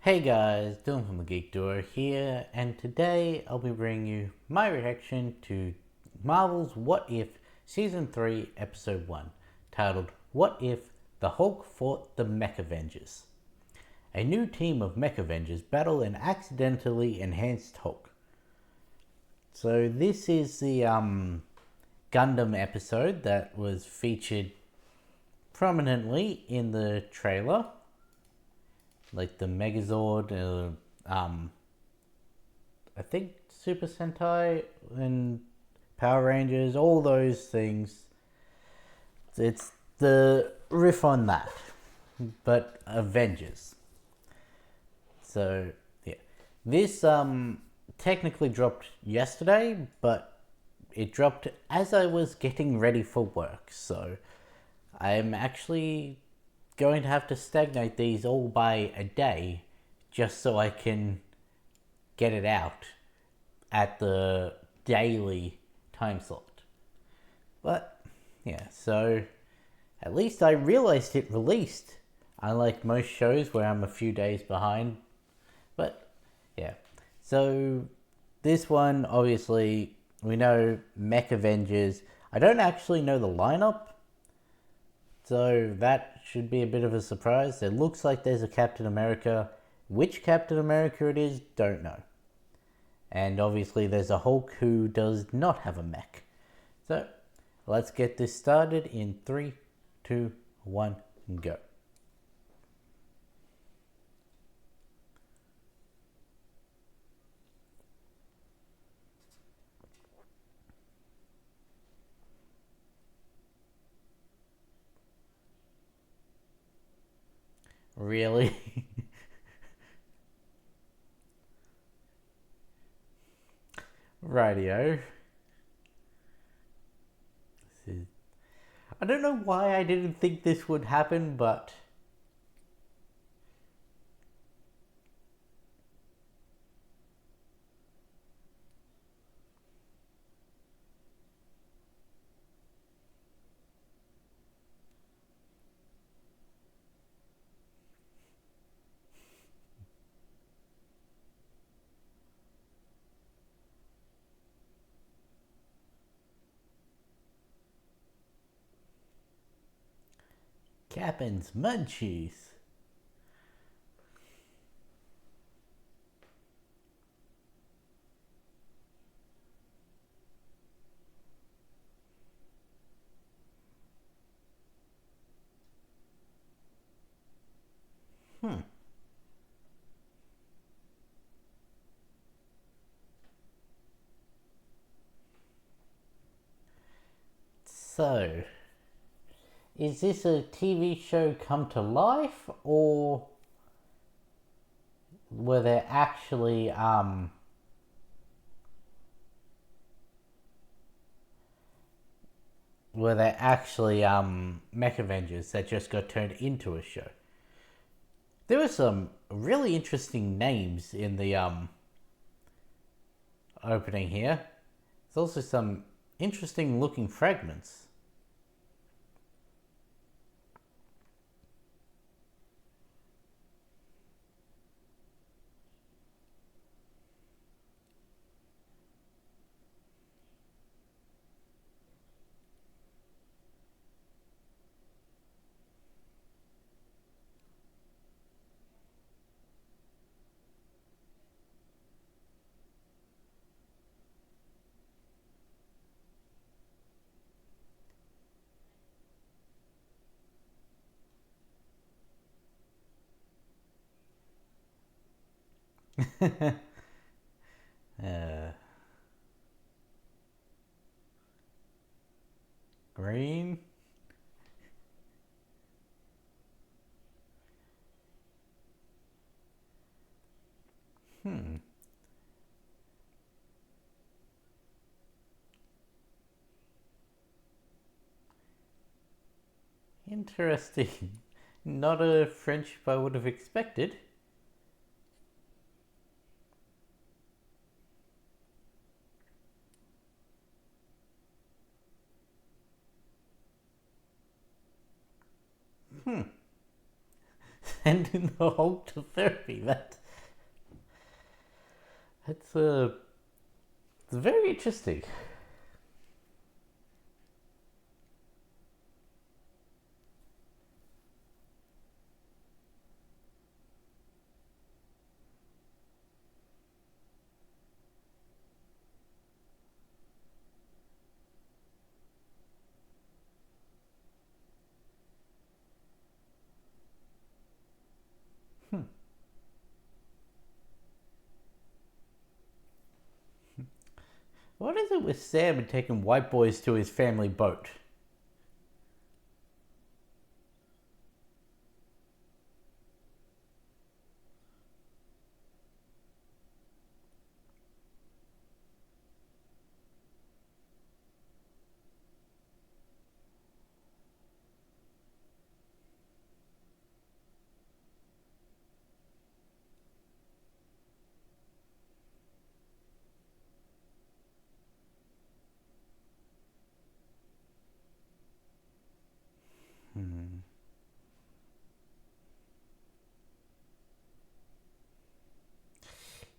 Hey guys, Dylan from the Geek Duo here, and today I'll be bringing you my reaction to Marvel's What If Season 3, Episode 1, titled What If the Hulk Fought the Mech-vengers. A new team of Mech-vengers battle an accidentally enhanced Hulk. So this is the Gundam episode that was featured prominently in the trailer, like the Megazord, I think Super Sentai and Power Rangers, all those things. It's the riff on that, but Avengers. So yeah, this technically dropped yesterday, but it dropped as I was getting ready for work. So I'm actually going to have to stagnate these all by a day just so I can get it out at the daily time slot. But yeah, so at least I realized it released, unlike most shows where I'm a few days behind. But yeah, so this one, obviously, we know Mech-vengers. I don't actually know the lineup, so that should be a bit of a surprise. It looks like there's a Captain America. Which Captain America it is, don't know. And obviously there's a Hulk who does not have a mech. So let's get this started in 3, 2, 1, go. Really? Radio. I don't know why I didn't think this would happen, but Captain's Munchies. Hmm. So, is this a TV show come to life, or were there actually Mech-vengers that just got turned into a show? There were some really interesting names in the opening here. There's also some interesting looking fragments. uh, Green. Hmm. Interesting. Not a friendship I would have expected. Hmm. sending the Hulk to therapy. That's it's very interesting. What is it with Sam and taking white boys to his family boat?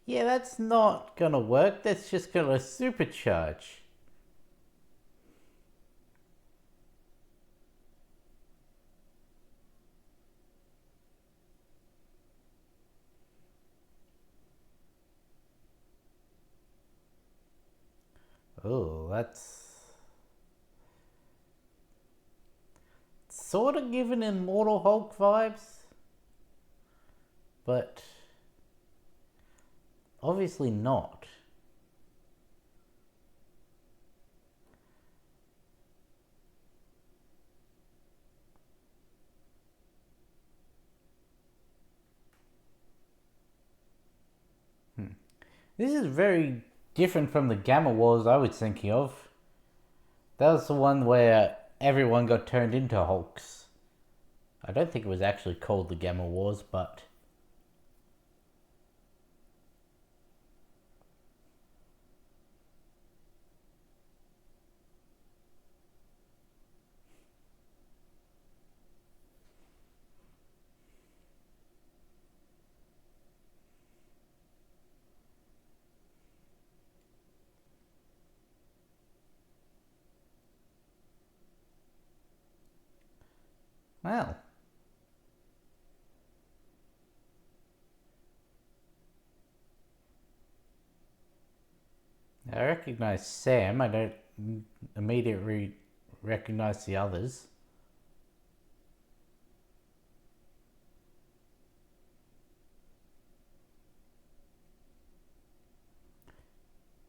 Yeah, that's not gonna work. That's just gonna supercharge. Oh, that's sort of giving Immortal Hulk vibes, but obviously not. This is very different from the Gamma Wars I was thinking of. That was the one where everyone got turned into Hulks. I don't think it was actually called the Gamma Wars, but well, I recognize Sam. I don't immediately recognize the others.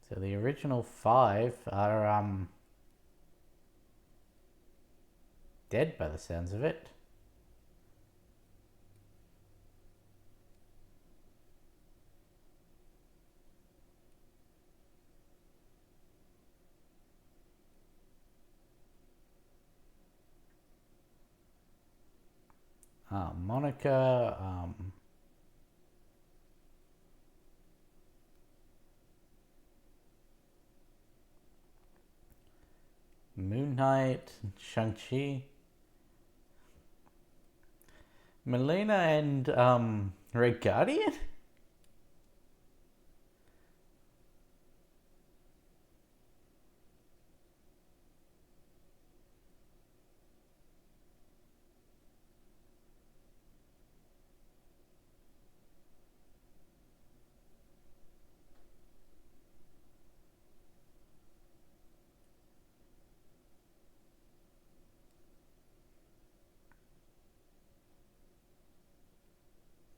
So the original five are dead by the sounds of it. Monica, Moon Knight, Shang-Chi, Melina, and Red Guardian?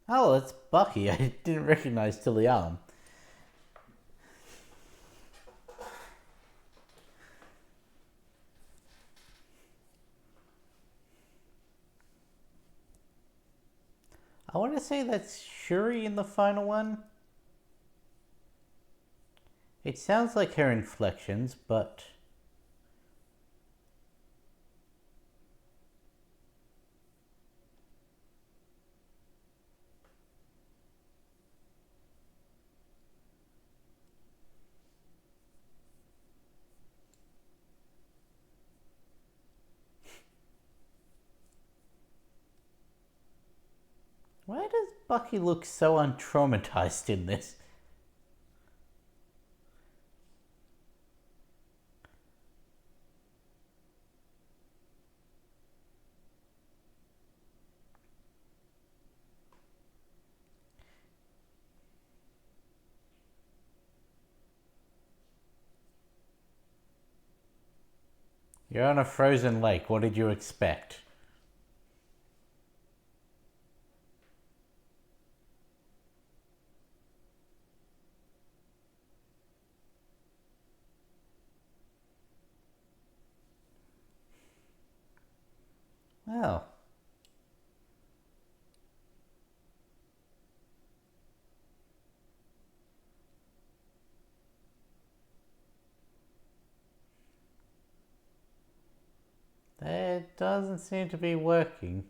Oh, it's Bucky. I didn't recognize Tilly Arm. I want to say that's Shuri in the final one. It sounds like her inflections, but Bucky looks so untraumatized in this? You're on a frozen lake. What did you expect? Well, that doesn't seem to be working.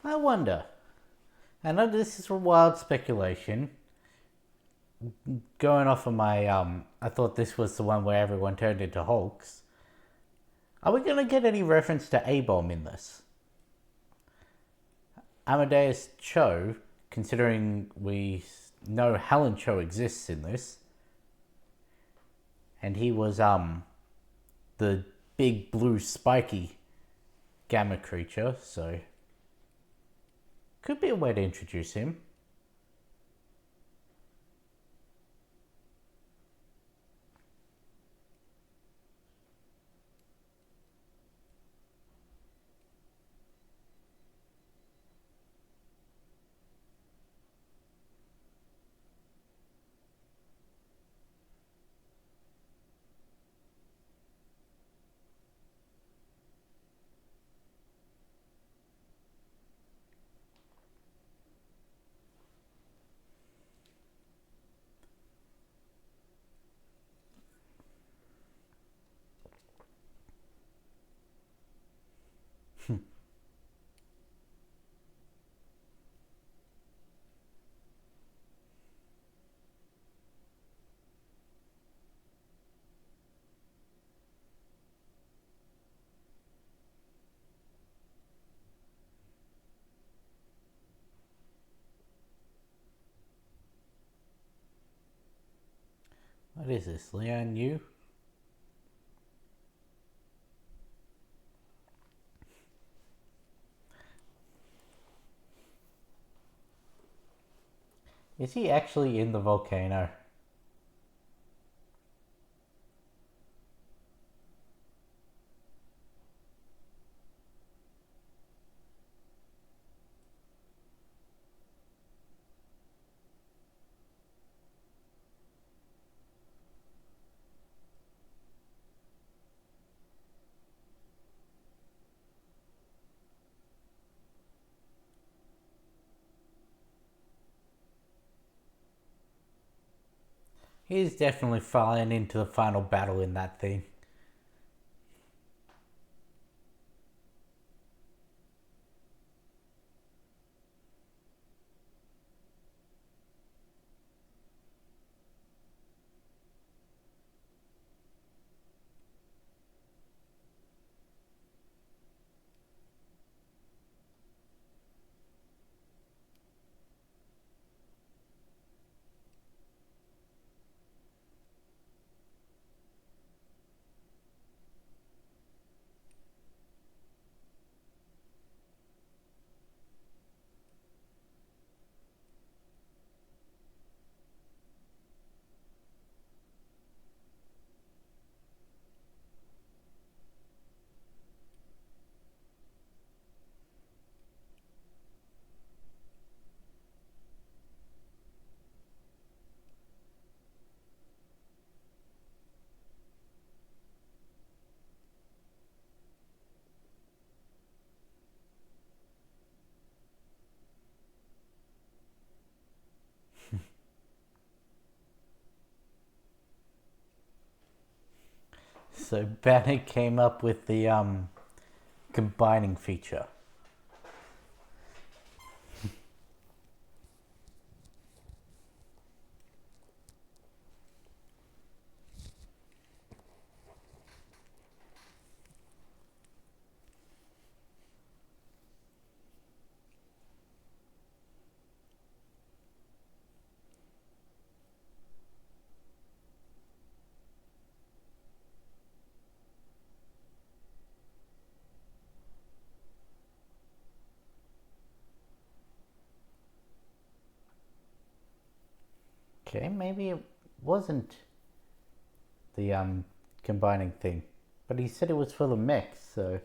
I wonder. I know this is a wild speculation. Going off of my, I thought this was the one where everyone turned into Hulks. Are we going to get any reference to A-Bomb in this? Amadeus Cho, considering we know Helen Cho exists in this, and he was the big blue spiky gamma creature, so could be a way to introduce him. What is this, Leon Yu? Is he actually in the volcano? He's definitely falling into the final battle in that thing. So Banner came up with the combining feature. Okay, maybe it wasn't the combining thing, but he said it was for the mechs, so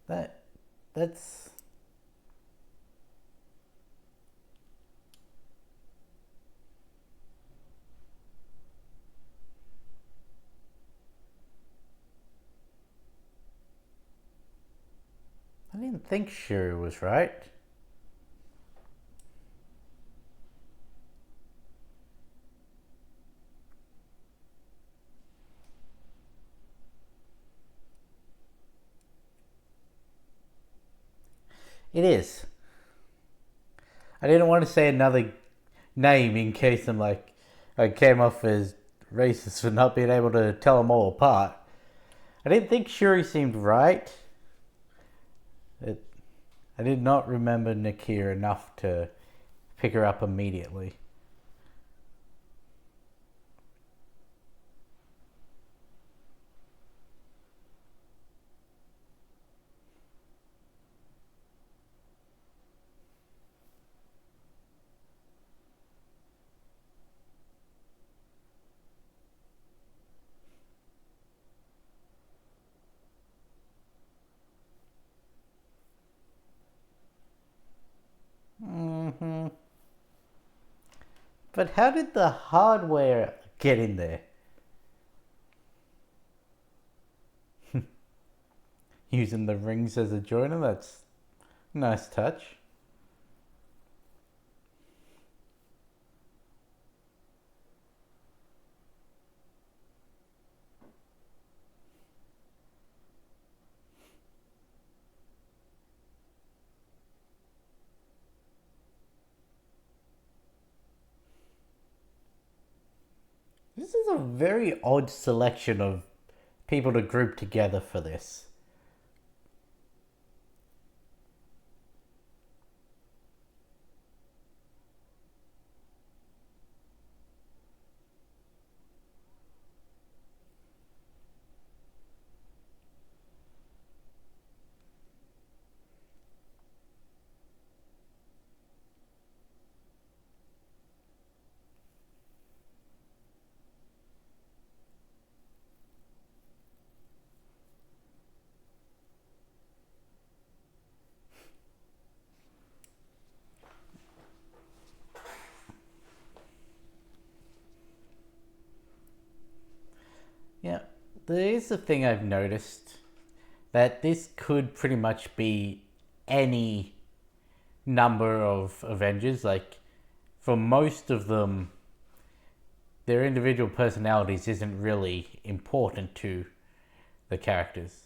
that that's I didn't think Shuri was right. It is. I didn't want to say another name in case I came off as racist for not being able to tell them all apart. I didn't think Shuri seemed right. It, I did not remember Nakia enough to pick her up immediately. But how did the hardware get in there? Using the rings as a joiner, that's a nice touch. This is a very odd selection of people to group together for this. Yeah, there is a thing I've noticed that this could pretty much be any number of Avengers. Like, for most of them, their individual personalities isn't really important to the characters.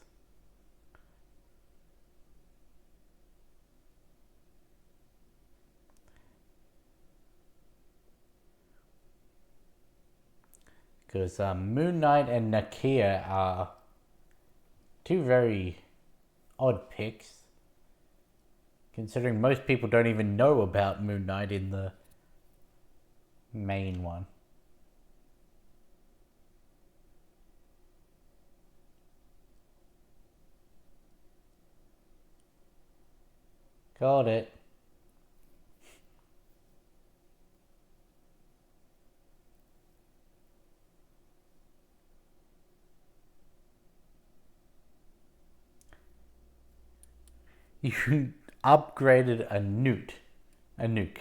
Because Moon Knight and Nakia are two very odd picks. considering most people don't even know about Moon Knight in the main one. Got it. You upgraded a newt. A nuke.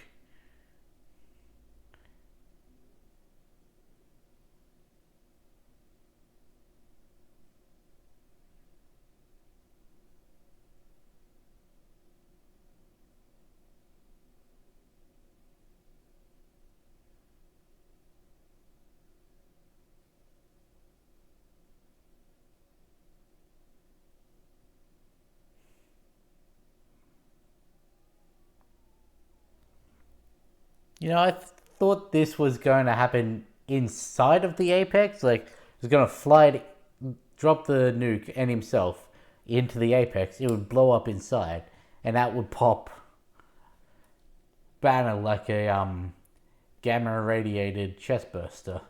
I thought this was going to happen inside of the Apex. Like, he's going to drop the nuke and himself into the Apex. It would blow up inside, and that would pop Banner like a gamma radiated chest burster.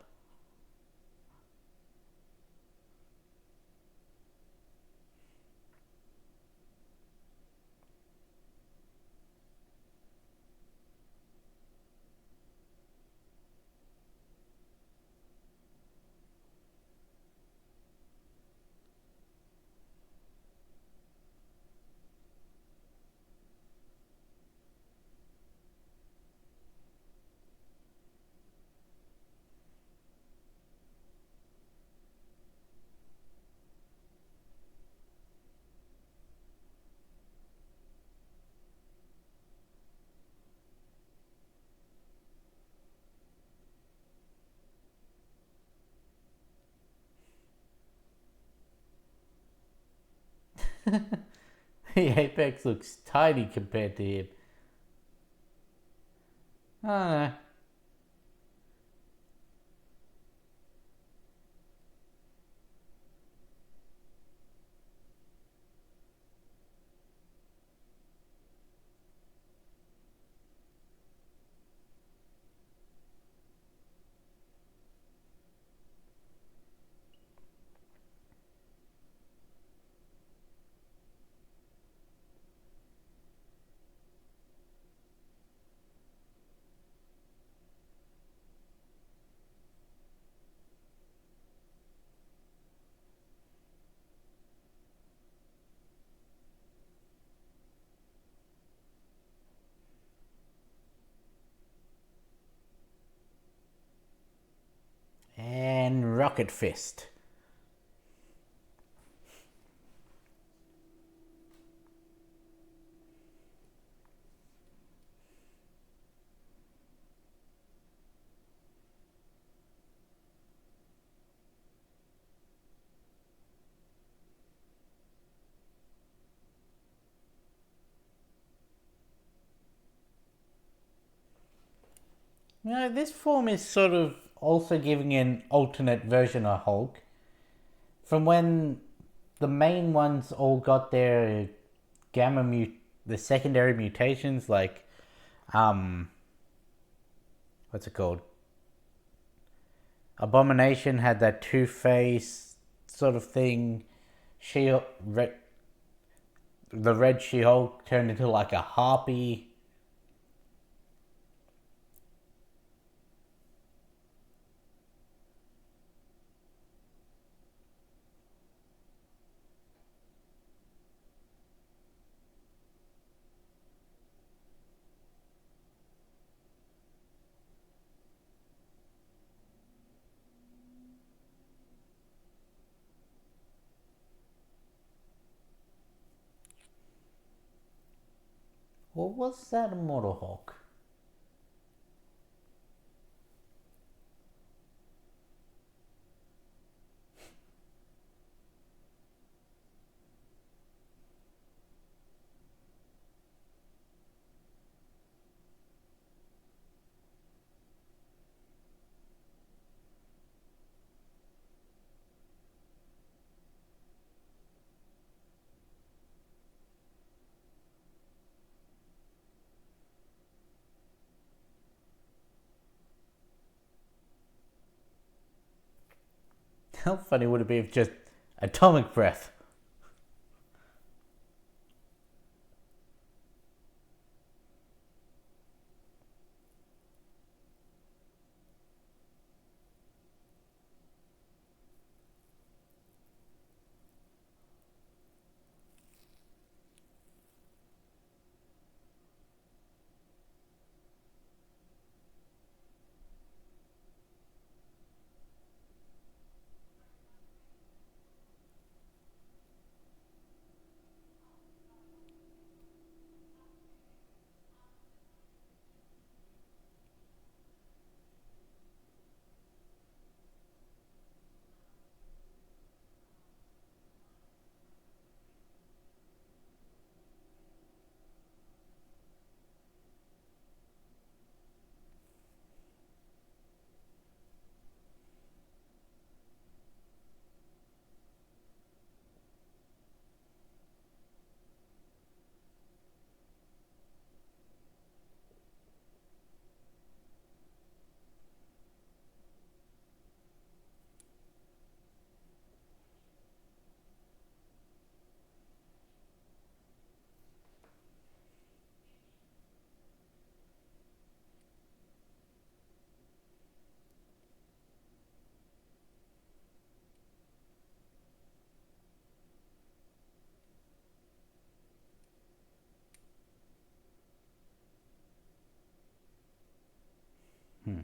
The Apex looks tiny compared to him. I don't know. And Rocket Fist. This form is sort of also giving an alternate version of Hulk. From when the main ones all got their the secondary mutations, like, what's it called? Abomination had that Two-Face sort of thing. The Red She-Hulk turned into like a harpy. Or was that Immortal Hulk? How funny would it be if just atomic breath? Hmm.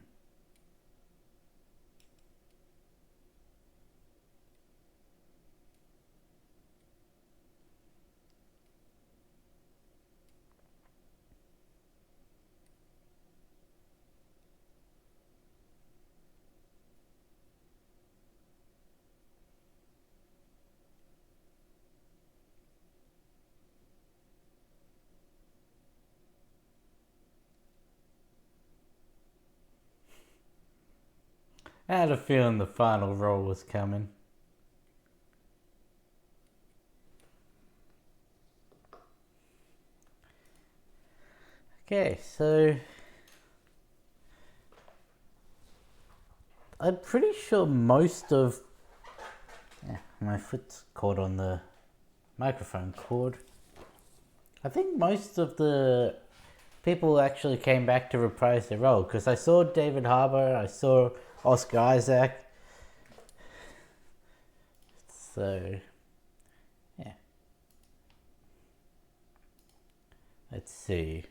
I had a feeling the final roll was coming. Okay, so I'm pretty sure most of... Yeah, my foot's caught on the microphone cord. I think most of the people actually came back to reprise their role, because I saw David Harbour, I saw Oscar Isaac. So, yeah. Let's see.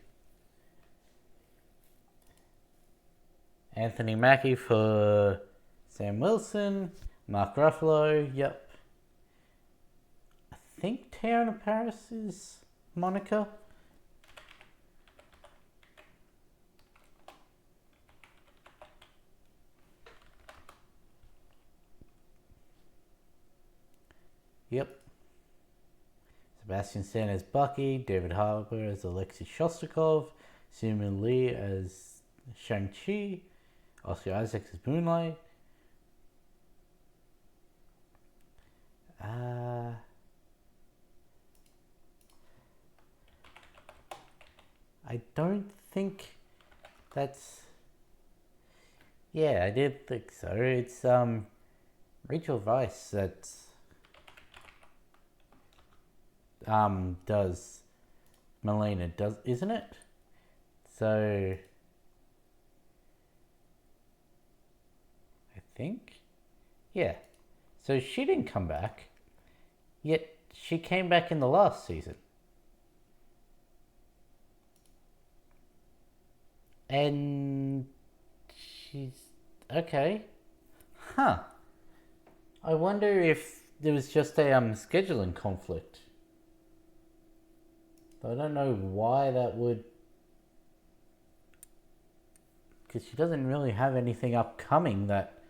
Anthony Mackie for Sam Wilson, Mark Ruffalo, yep. I think Teyonah Parris is Monica. Yep. Sebastian Stan as Bucky, David Harbour as Alexei Shostakov, Simu Lee as Shang-Chi, Oscar Isaac as Moonlight. I don't think that's... Yeah, I did think so. It's Rachel Weisz that does Melina, does isn't it? So I think, yeah. So she didn't come back, yet she came back in the last season. And she's okay. Huh. I wonder if there was just a scheduling conflict. I don't know why that would, because she doesn't really have anything upcoming that...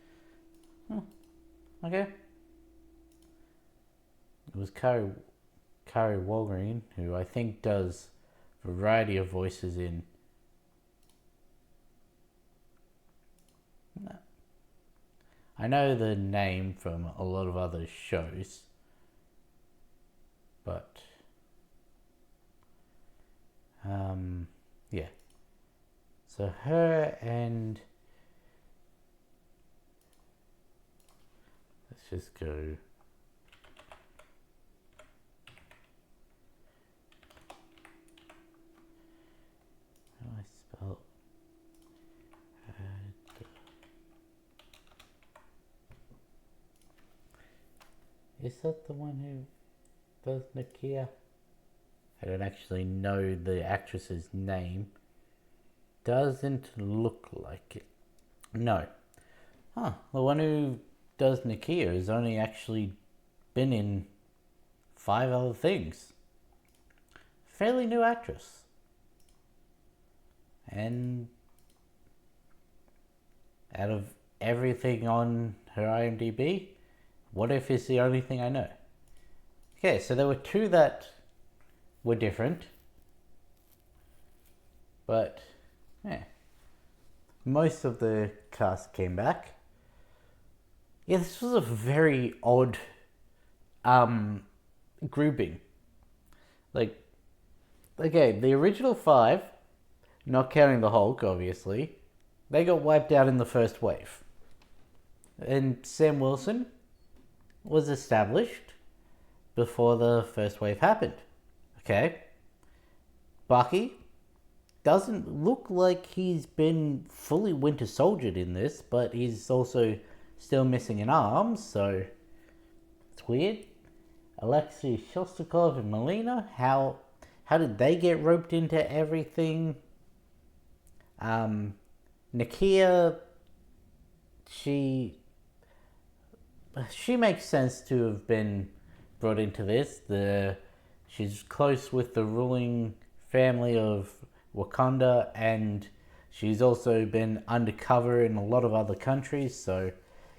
Okay. It was Kari Walgreen, who I think does a variety of voices in... No. I know the name from a lot of other shows, but yeah. So her and... Let's just go. How do I spell? Is that the one who does Nakia? I don't actually know the actress's name. Doesn't look like it. No. Huh. The one who does Nakia has only actually been in 5 other things. Fairly new actress. And out of everything on her IMDb, What If is the only thing I know. Okay, so there were 2 that were different. But, yeah. Most of the cast came back. Yeah, this was a very odd grouping. Like, okay, the original 5, not counting the Hulk, obviously, they got wiped out in the first wave. And Sam Wilson was established before the first wave happened. Okay? Bucky doesn't look like he's been fully Winter Soldiered in this, but he's also still missing an arm, so it's weird. Alexei Shostakov and Melina, how did they get roped into everything? Nakia, she makes sense to have been brought into this. She's close with the ruling family of Wakanda, and she's also been undercover in a lot of other countries, so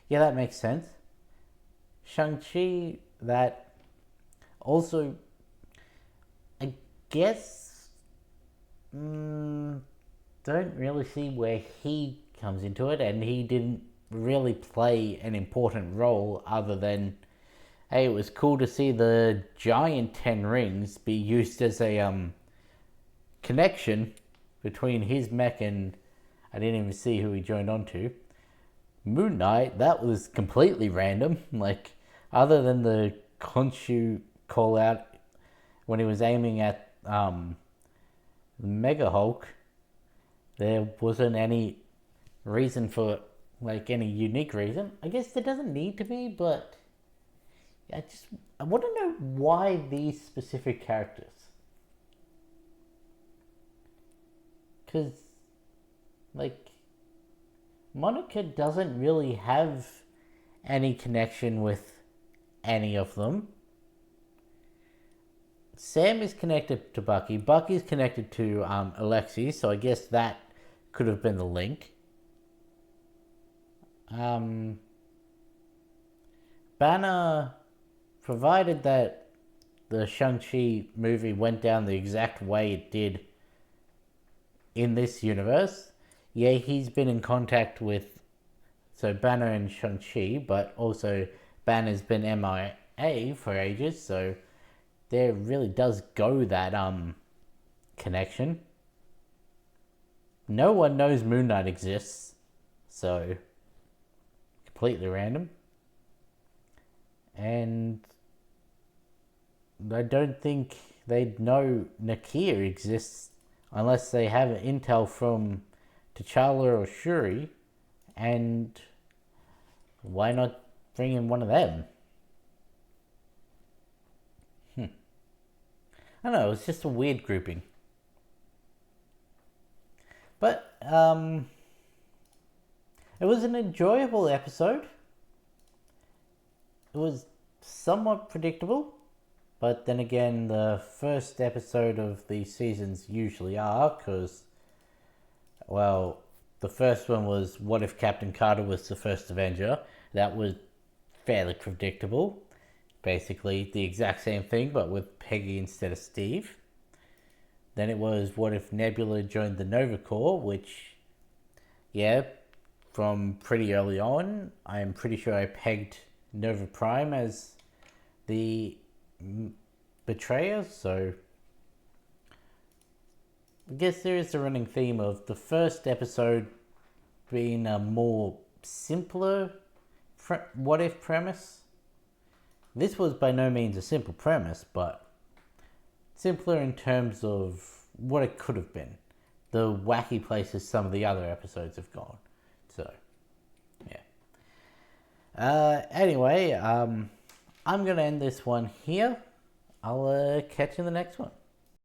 yeah, that makes sense. Shang-Chi, that also, I guess, don't really see where he comes into it, and he didn't really play an important role other than, hey, it was cool to see the giant 10 rings be used as a connection between his mech and, I didn't even see who he joined on to, Moon Knight. That was completely random. Like, other than the Khonshu call out when he was aiming at Mega Hulk, there wasn't any reason for, like, any unique reason. I guess there doesn't need to be, but I want to know why these specific characters. Because, like, Monica doesn't really have any connection with any of them. Sam is connected to Bucky. Bucky's connected to Alexei, so I guess that could have been the link. Banner, provided that the Shang-Chi movie went down the exact way it did in this universe, yeah, he's been in contact with, so Banner and Shang-Chi, but also Banner's been MIA for ages, so there really does go that connection. No one knows Moon Knight exists, so completely random. And I don't think they'd know Nakia exists unless they have intel from T'Challa or Shuri, and why not bring in one of them? I don't know, it was just a weird grouping. But, it was an enjoyable episode. It was somewhat predictable, but then again, the first episode of the seasons usually are, because, well, the first one was What If Captain Carter was the first Avenger? That was fairly predictable. Basically the exact same thing, but with Peggy instead of Steve. Then it was What If Nebula joined the Nova Corps, which, yeah, from pretty early on, I'm pretty sure I pegged Nova Prime as the betrayer, so I guess there is a running theme of the first episode being a more simpler what if premise, This was by no means a simple premise, but simpler in terms of what it could have been. The wacky places some of the other episodes have gone. So, yeah. Anyway, I'm going to end this one here. I'll catch you in the next one.